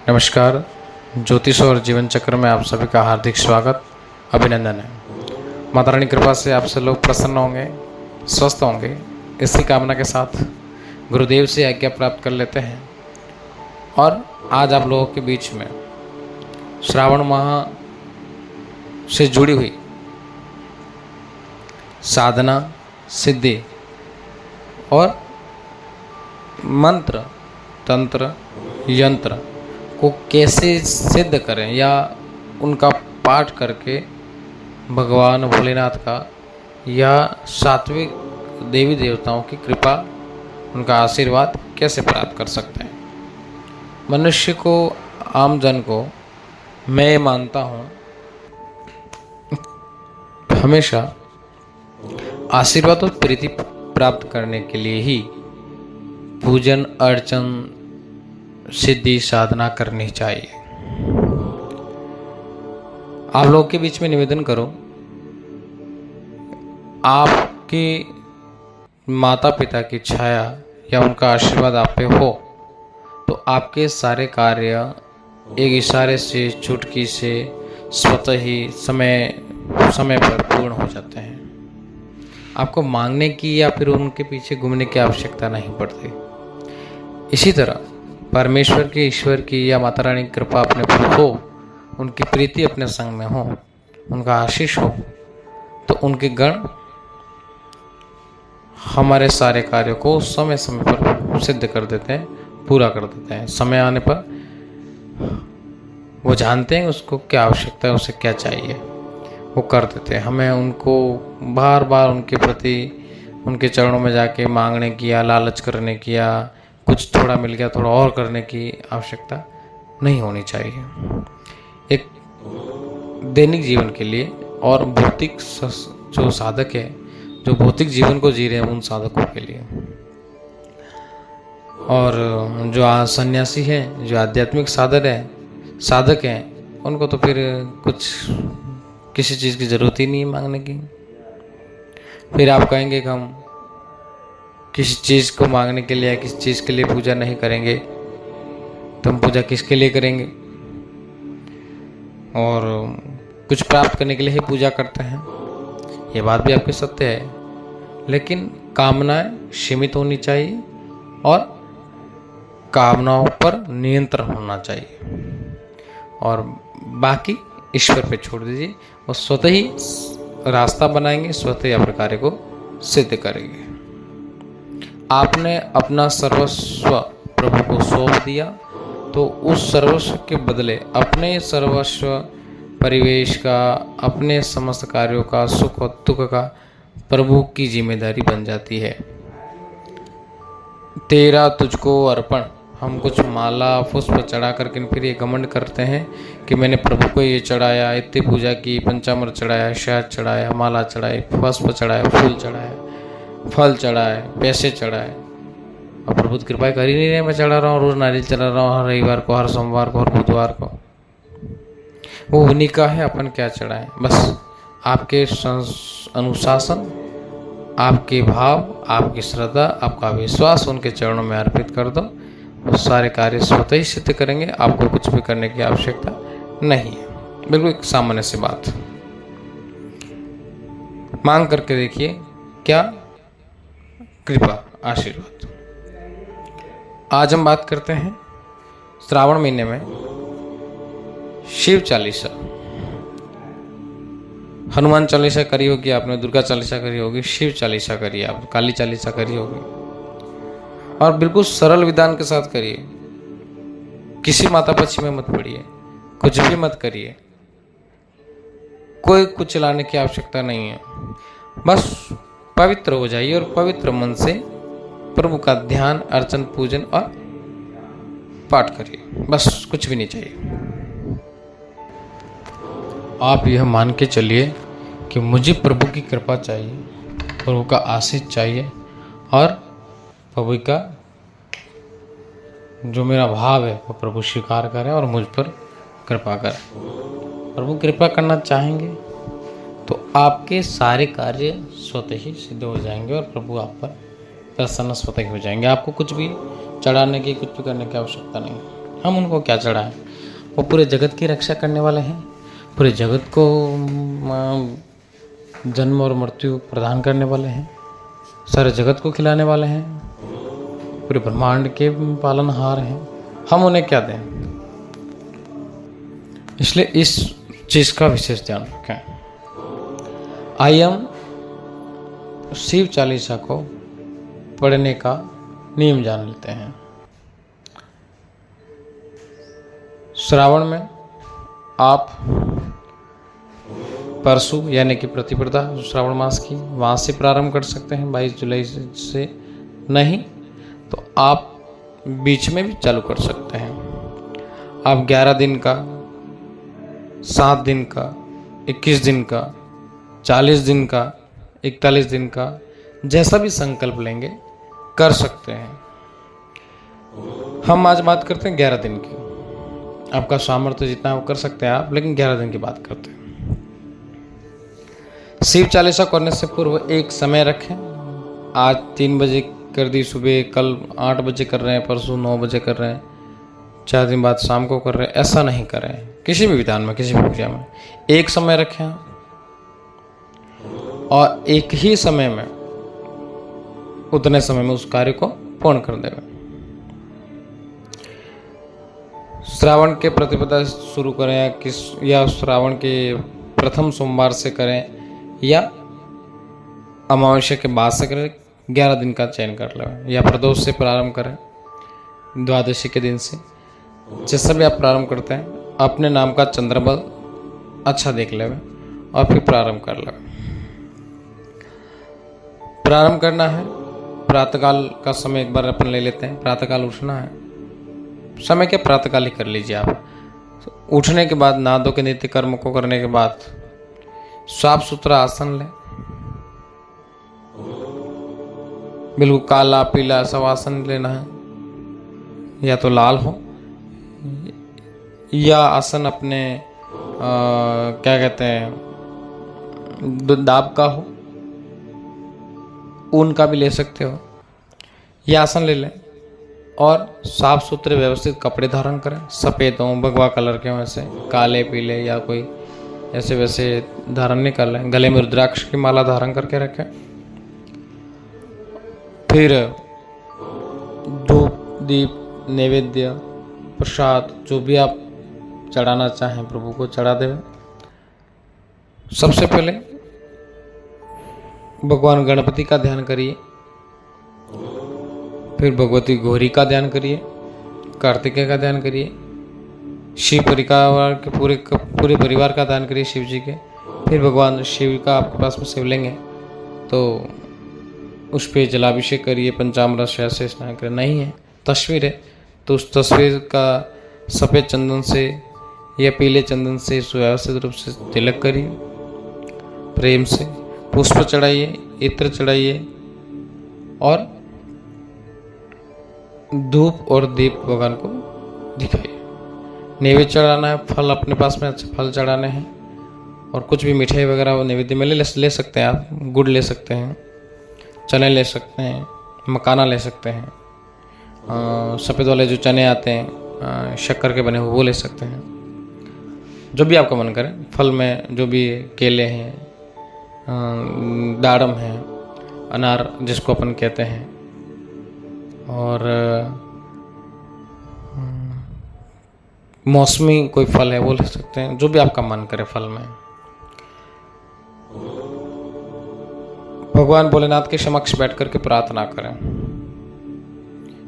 नमस्कार। ज्योतिष और जीवन चक्र में आप सभी का हार्दिक स्वागत, अभिनंदन है। माता रानी कृपा से आप सब लोग प्रसन्न होंगे, स्वस्थ होंगे, इसी कामना के साथ गुरुदेव से आज्ञा प्राप्त कर लेते हैं। और आज आप लोगों के बीच में श्रावण माह से जुड़ी हुई साधना, सिद्धि और मंत्र, तंत्र, यंत्र को कैसे सिद्ध करें या उनका पाठ करके भगवान भोलेनाथ का या सात्विक देवी देवताओं की कृपा, उनका आशीर्वाद कैसे प्राप्त कर सकते हैं। मनुष्य को, आम जन को मैं ये मानता हूँ, हमेशा आशीर्वाद और प्रीति प्राप्त करने के लिए ही पूजन, अर्चन, सिद्धि, साधना करनी चाहिए। आप लोगों के बीच में निवेदन करो, आपके माता पिता की छाया या उनका आशीर्वाद आप पे हो तो आपके सारे कार्य एक इशारे से, चुटकी से, स्वतः ही समय पर पूर्ण हो जाते हैं। आपको मांगने की या फिर उनके पीछे घूमने की आवश्यकता नहीं पड़ती। इसी तरह परमेश्वर की, ईश्वर की या माता रानी की कृपा अपने पर हो, उनकी प्रीति अपने संग में हो, उनका आशीष हो, तो उनके गण हमारे सारे कार्यों को समय समय पर सिद्ध कर देते हैं, पूरा कर देते हैं। समय आने पर वो जानते हैं उसको क्या आवश्यकता है, उसे क्या चाहिए, वो कर देते हैं। हमें उनको बार बार उनके प्रति, उनके चरणों में जाके मांगने की या लालच करने की या कुछ थोड़ा मिल गया थोड़ा और करने की आवश्यकता नहीं होनी चाहिए। एक दैनिक जीवन के लिए और भौतिक जो साधक है, जो भौतिक जीवन को जी रहे हैं, उन साधकों के लिए, और जो सन्यासी हैं, जो आध्यात्मिक साधक हैं, उनको तो फिर कुछ किसी चीज़ की ज़रूरत ही नहीं है मांगने की। फिर आप कहेंगे कि हम किसी चीज़ को मांगने के लिए या किसी चीज़ के लिए पूजा नहीं करेंगे, तो हम पूजा किसके लिए करेंगे? और कुछ प्राप्त करने के लिए ही पूजा करते हैं, ये बात भी आपकी सत्य है। लेकिन कामनाएं सीमित होनी चाहिए और कामनाओं पर नियंत्रण होना चाहिए, और बाकी ईश्वर पे छोड़ दीजिए। वो स्वतः ही रास्ता बनाएंगे, स्वतः ही अपने कार्य को सिद्ध करेंगे। आपने अपना सर्वस्व प्रभु को सौंप दिया, तो उस सर्वस्व के बदले अपने सर्वस्व, परिवेश का, अपने समस्त कार्यों का, सुख और दुख का प्रभु की जिम्मेदारी बन जाती है। तेरा तुझको अर्पण। हम कुछ माला पुष्प चढ़ा करके फिर ये घमंड करते हैं कि मैंने प्रभु को ये चढ़ाया, इतनी पूजा की, पंचामृत चढ़ाया, शहद चढ़ाया, माला चढ़ाई, पुष्प चढ़ाया, फूल चढ़ाया, फल चढ़ाए, पैसे चढ़ाए, और प्रभु कृपा कर ही नहीं रहे। मैं चढ़ा रहा हूँ, रोज नारियल चढ़ा रहा हूँ, हर रविवार को, हर सोमवार को, हर बुधवार को। वो उन्हीं का है, अपन क्या चढ़ाएं। बस आपके अनुशासन, आपके भाव, आपकी श्रद्धा, आपका विश्वास उनके चरणों में अर्पित कर दो, वो सारे कार्य स्वतः ही सिद्ध करेंगे। आपको कुछ भी करने की आवश्यकता नहीं है। बिल्कुल एक सामान्य सी बात। मांग करके देखिए, क्या कृपा, आशीर्वाद। आज हम बात करते हैं श्रावण महीने में शिव चालीसा। हनुमान चालीसा करी होगी आपने, दुर्गा चालीसा करी होगी, शिव चालीसा करिए आप, काली चालीसा करी होगी, और बिल्कुल सरल विधान के साथ करिए। किसी माता पक्षी में मत पड़िए, कुछ भी मत करिए, कोई कुछ चलाने की आवश्यकता नहीं है। बस पवित्र हो जाइए और पवित्र मन से प्रभु का ध्यान, अर्चन, पूजन और पाठ करिए। बस कुछ भी नहीं चाहिए। आप यह मान के चलिए कि मुझे प्रभु की कृपा चाहिए, प्रभु का आशीष चाहिए, और प्रभु का जो मेरा भाव है वो प्रभु स्वीकार करें और मुझ पर कृपा करें। प्रभु कृपा करना चाहेंगे तो आपके सारे कार्य स्वतः ही सिद्ध हो जाएंगे और प्रभु आप पर प्रसन्न स्वतः ही हो जाएंगे। आपको कुछ भी चढ़ाने की, कुछ भी करने की आवश्यकता नहीं। हम उनको क्या चढ़ाएं? वो पूरे जगत की रक्षा करने वाले हैं, पूरे जगत को जन्म और मृत्यु प्रदान करने वाले हैं, सारे जगत को खिलाने वाले हैं, पूरे ब्रह्मांड के पालनहार हैं। हम उन्हें क्या दें? इसलिए इस चीज़ का विशेष ध्यान रखें। आइए हम शिव चालीसा को पढ़ने का नियम जान लेते हैं। श्रावण में आप परसों यानी कि प्रतिपदा श्रावण मास की, वहाँ से प्रारंभ कर सकते हैं 22 जुलाई से, नहीं तो आप बीच में भी चालू कर सकते हैं। आप 11 दिन का, 7 दिन का, 21 दिन का, 40 दिन का, 41 दिन का, जैसा भी संकल्प लेंगे कर सकते हैं। हम आज बात करते हैं 11 दिन की। आपका सामर्थ्य जितना वो कर सकते हैं आप, लेकिन 11 दिन की बात करते हैं। शिव चालीसा करने से पूर्व एक समय रखें। आज 3 बजे कर दी सुबह, कल 8 बजे कर रहे हैं, परसों 9 बजे कर रहे हैं, 4 दिन बाद शाम को कर रहे हैं, ऐसा नहीं करें। किसी भी विधान में, किसी भी पूजा में एक समय रखें और एक ही समय में, उतने समय में उस कार्य को पूर्ण कर दें। श्रावण के प्रतिपदा शुरू करें या श्रावण के प्रथम सोमवार से करें या अमावस्या के बाद से करें, 11 दिन का चयन कर लें, या प्रदोष से प्रारंभ करें, द्वादशी के दिन से, जैसा भी आप प्रारंभ करते हैं अपने नाम का चंद्रबल अच्छा देख लें और फिर प्रारंभ कर लें। प्रारंभ करना है प्रातःकाल का समय एक बार अपन ले लेते हैं। प्रातःकाल उठना है, समय क्या प्रातःकाल ही कर लीजिए आप। उठने के बाद नहा धो के नित्य कर्म को करने के बाद साफ सुथरा आसन लें, बिल्कुल काला पीला सब आसन लेना है, या तो लाल हो या आसन अपने क्या कहते हैं दाब का हो, ऊन का भी ले सकते हो, यह आसन ले लें और साफ सुथरे व्यवस्थित कपड़े धारण करें। सफ़ेद हों, भगवा कलर के हों, ऐसे काले पीले या कोई ऐसे वैसे धारण नहीं कर लें। गले में रुद्राक्ष की माला धारण करके रखें। फिर धूप दीप नैवेद्य प्रसाद जो भी आप चढ़ाना चाहें प्रभु को चढ़ा दें। सबसे पहले भगवान गणपति का ध्यान करिए, फिर भगवती गौरी का ध्यान करिए, कार्तिकेय का ध्यान करिए, शिव परिवार के पूरे परिवार का ध्यान करिए शिव जी के। फिर भगवान शिव का आपके पास में शिवलिंग है तो उस पर जलाभिषेक करिए, पंचामृत से स्नान करें। नहीं है, तस्वीर है तो उस तस्वीर का सफ़ेद चंदन से या पीले चंदन से सुव्यवस्थित रूप से तिलक करिए, प्रेम से पुष्प चढ़ाइए, इत्र चढ़ाइए और धूप और दीप भगवान को दिखाइए। नैवेद्य चढ़ाना है, फल अपने पास में अच्छे फल चढ़ाने हैं और कुछ भी मिठाई वगैरह वो नैवेद्य में ले सकते हैं आप। गुड़ ले सकते हैं, चने ले सकते हैं, मखाना ले सकते हैं, सफ़ेद वाले जो चने आते हैं शक्कर के बने हुए वो ले सकते हैं, जो भी आपका मन करे। फल में जो भी केले हैं, दाड़म है, अनार जिसको अपन कहते हैं, और मौसमी कोई फल है वो ले सकते हैं, जो भी आपका मन करे फल में। भगवान भोलेनाथ के समक्ष बैठ करके प्रार्थना करें,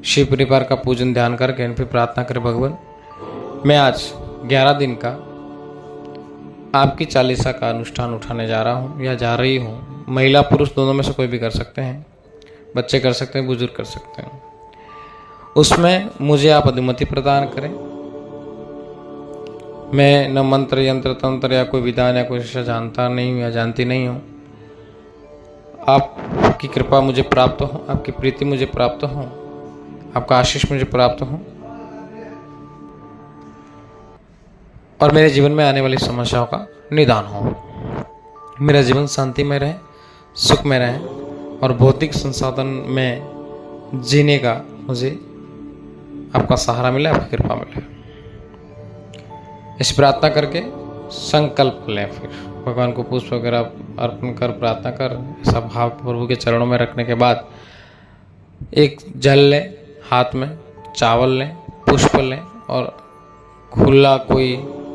शिव परिवार का पूजन ध्यान करके फिर प्रार्थना करें, भगवान मैं आज 11 दिन का आपकी चालीसा का अनुष्ठान उठाने जा रहा हूँ या जा रही हूँ। महिला पुरुष दोनों में से कोई भी कर सकते हैं, बच्चे कर सकते हैं, बुजुर्ग कर सकते हैं। उसमें मुझे आप अनुमति प्रदान करें। मैं न मंत्र यंत्र तंत्र या कोई विधान या कोई शिक्षा जानता नहीं हूँ या जानती नहीं हूँ। आपकी कृपा मुझे प्राप्त हो, आपकी प्रीति मुझे प्राप्त हो, आपका आशीष मुझे प्राप्त हो और मेरे जीवन में आने वाली समस्याओं का निदान हो। मेरा जीवन शांति में रहे, सुख में रहे और भौतिक संसाधन में जीने का मुझे आपका सहारा मिले, आपकी कृपा मिले। इस प्रार्थना करके संकल्प लें। फिर भगवान को पुष्प वगैरह अर्पण कर प्रार्थना कर सब भाव प्रभु के चरणों में रखने के बाद एक जल लें हाथ में, चावल लें, पुष्प लें और खुला कोई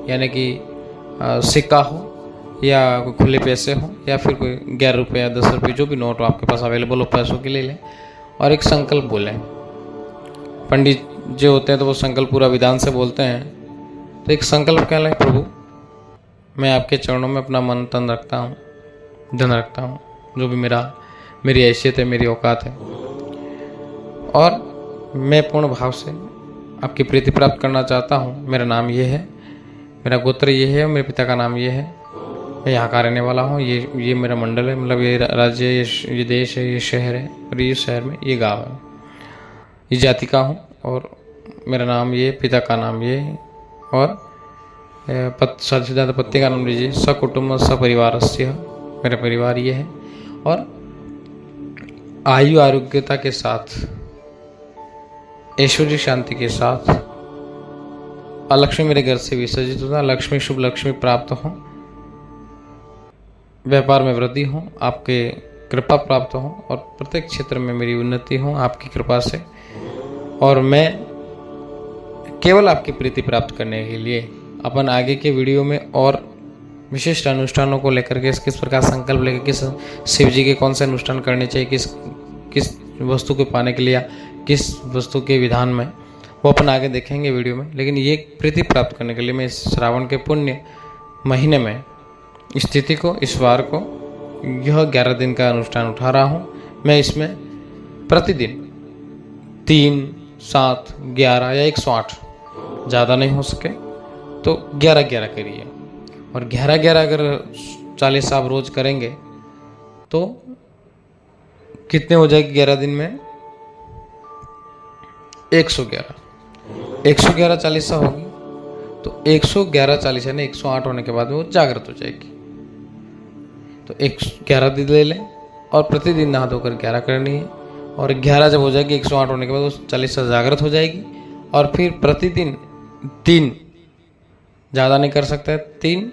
यानी कि सिक्का हो या कोई खुले पैसे हो या फिर कोई 11 रुपये या 10 रुपये जो भी नोट हो आपके पास अवेलेबल हो पैसों के ले लें और एक संकल्प बोलें। पंडित जो होते हैं तो वो संकल्प पूरा विधान से बोलते हैं, तो एक संकल्प क्या लें, प्रभु मैं आपके चरणों में अपना मन तन रखता हूँ, धन रखता हूँ, जो भी मेरी हैसियत है, मेरी औकात है, और मैं पूर्ण भाव से आपकी प्रीति प्राप्त करना चाहता हूँ। मेरा नाम ये है, मेरा गोत्र ये है, मेरे पिता का नाम ये है, मैं यहाँ का रहने वाला हूँ, ये मेरा मंडल है, मतलब ये राज्य है, ये देश है, ये शहर है, और ये शहर में ये गाँव है, ये जाति का हूँ और मेरा नाम ये, पिता का नाम ये है, और ज़्यादा पत्नी का नाम लीजिए, सकुटुंब सपरिवारस्य, मेरा परिवार ये है, और आयु आरोग्यता के साथ, ऐश्वर्य शांति के साथ, अलक्ष्मी मेरे घर से विसर्जित होता, लक्ष्मी शुभ लक्ष्मी प्राप्त हो, व्यापार में वृद्धि हो, आपके कृपा प्राप्त हो और प्रत्येक क्षेत्र में मेरी उन्नति हो आपकी कृपा से, और मैं केवल आपकी प्रीति प्राप्त करने के लिए अपन आगे के वीडियो में और विशिष्ट अनुष्ठानों को लेकर के किस प्रकार संकल्प लेकर किस शिव जी के कौन से अनुष्ठान करने चाहिए, किस वस्तु को पाने के लिए, किस वस्तु के विधान में, वो अपन आगे देखेंगे वीडियो में। लेकिन ये प्रीति प्राप्त करने के लिए मैं इस श्रावण के पुण्य महीने में स्थिति को, इस वार को, यह 11 दिन का अनुष्ठान उठा रहा हूँ। मैं इसमें प्रतिदिन 3, 7, 11 या 108 ज़्यादा नहीं हो सके तो 11-11 करिए, और 11-11 अगर 40 आप रोज करेंगे तो कितने हो जाएगी 11 दिन में, 111 40 होगी, तो 111 40 यानी 108 होने के बाद वो जागृत हो जाएगी। तो 11 दिन ले लें और प्रतिदिन नहा धोकर 11 करनी है, और 11 जब हो जाएगी 108 होने के बाद वो 40 जागृत हो जाएगी, और फिर प्रतिदिन 3, ज़्यादा नहीं कर सकते, 3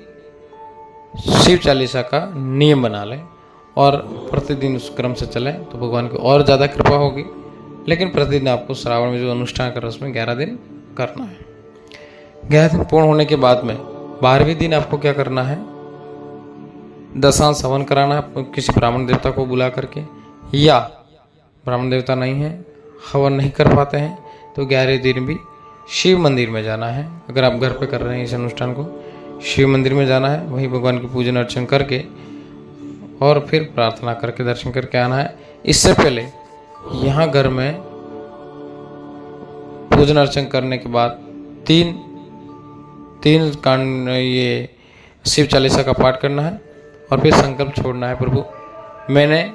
शिव चालीसा का नियम बना लें और प्रतिदिन उस क्रम से चलें तो भगवान की और ज़्यादा कृपा होगी। लेकिन प्रतिदिन आपको श्रावण में जो अनुष्ठान कर रहे हैं उसमें 11 दिन करना है। 11 दिन पूर्ण होने के बाद में 12वें दिन आपको क्या करना है, दशांश हवन कराना है किसी ब्राह्मण देवता को बुला करके, या ब्राह्मण देवता नहीं है, हवन नहीं कर पाते हैं तो 11वें दिन भी शिव मंदिर में जाना है। अगर आप घर पे कर रहे हैं इस अनुष्ठान को, शिव मंदिर में जाना है, वहीं भगवान की पूजन अर्चन करके और फिर प्रार्थना करके दर्शन करके आना है। इससे पहले यहाँ घर में पूजन अर्चन करने के बाद 3 कांड ये शिव चालीसा का पाठ करना है और फिर संकल्प छोड़ना है, प्रभु मैंने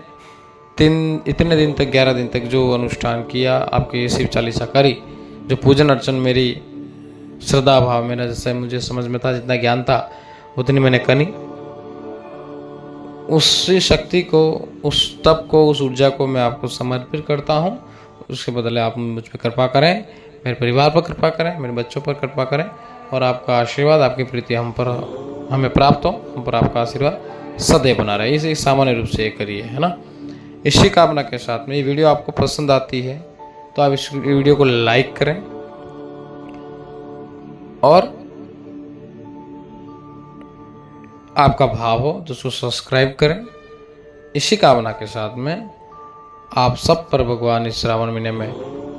इतने दिन तक 11 दिन तक जो अनुष्ठान किया, आपके ये शिव चालीसा करी, जो पूजन अर्चन मेरी श्रद्धा भाव मेरा जैसे मुझे समझ में था, जितना ज्ञान था उतनी मैंने करी, उस शक्ति को, उस तप को, उस ऊर्जा को मैं आपको समर्पित करता हूँ। उसके बदले आप मुझ पर कृपा करें, मेरे परिवार पर कृपा करें, मेरे बच्चों पर कृपा करें, और आपका आशीर्वाद, आपकी प्रीति हमें प्राप्त हो, हम पर आपका आशीर्वाद सदैव बना रहे। इसे सामान्य रूप से ये करिए, है ना। इसी कामना के साथ में ये वीडियो आपको पसंद आती है तो आप इस वीडियो को लाइक करें और आपका भाव हो तो उसको सब्सक्राइब करें। इसी कामना के साथ में आप सब पर भगवान इस श्रावण महीने में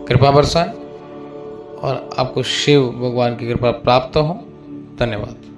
कृपा बरसाएं और आपको शिव भगवान की कृपा प्राप्त हो। धन्यवाद।